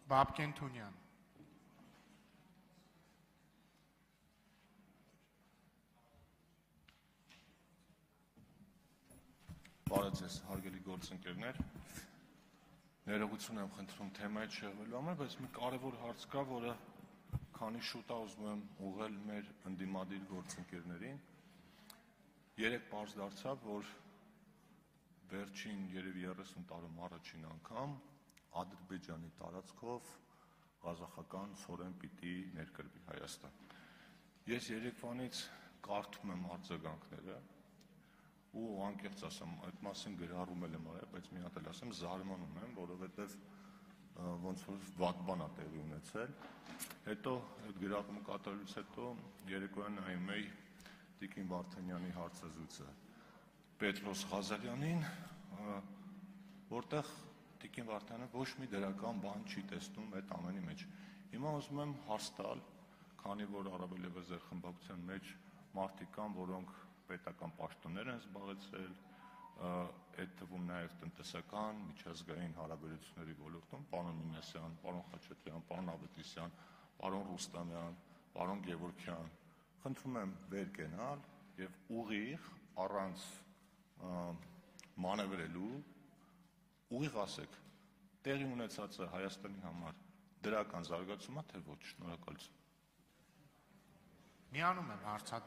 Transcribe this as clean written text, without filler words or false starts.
Բաբկեն Թունյան։ Բարև ձեզ, հարգելի գործընկերներ, ներողություն եմ խնդրում թեմայի չեղվելու համար, բայց մի կարևոր հարց կա, որը քանի շուտ է ուզում եմ ուղղել մեր ընդդիմադիր գործընկերներին։ Երեկ պարզ դարձավ, որ վերջին երևի 30 տարում առաջին անգամ Ադրբեջանի տարածքով ղազախական ցորեն պիտի ներկրվի Հայաստան։ Ես երեկվանից կարդում եմ արձագանքները ու անկեղծ ասեմ, այդ մասին գրառում եմ արել, բայց մի հատ էլ ասեմ, զարմանում եմ, որովհետև ոնց որ վատ բան է տեղի ունեցել։ Հետո այդ գրառումը կատարելուց հետո երեկոյան նայում էի Տիկին Վարդանյանի հարցազրույցը Պետրոս Ղազարյանին, որտեղ Տիկին Վարդանյանը ոչ մի դրական բան չի տեսնում այդ ամենի մեջ։ Հիմա ուզում եմ հարց տալ, քանի որ առավել ևս ձեր խմբակցության մեջ մարդիկ կան, որոնք պետական պաշտոններ են զբաղեցրել, այդ թվում նաև տնտեսական, միջազգային հարաբերությունների ոլորտում, պարոն Մինասյան, պարոն Խաչատրյան, պարոն Ավետիսյան, պարոն Ռուստամյան, պարոն Գևորգյան, խնդրում եմ վեր կենալ եւ ուղիղ առանց մանևրելու ուղիղ ասեք, տեղի ունեցածը Հայաստանի համար դրական զարգացում է, թե ոչ, շնորհակալություն։ Միանում եմ հարցատ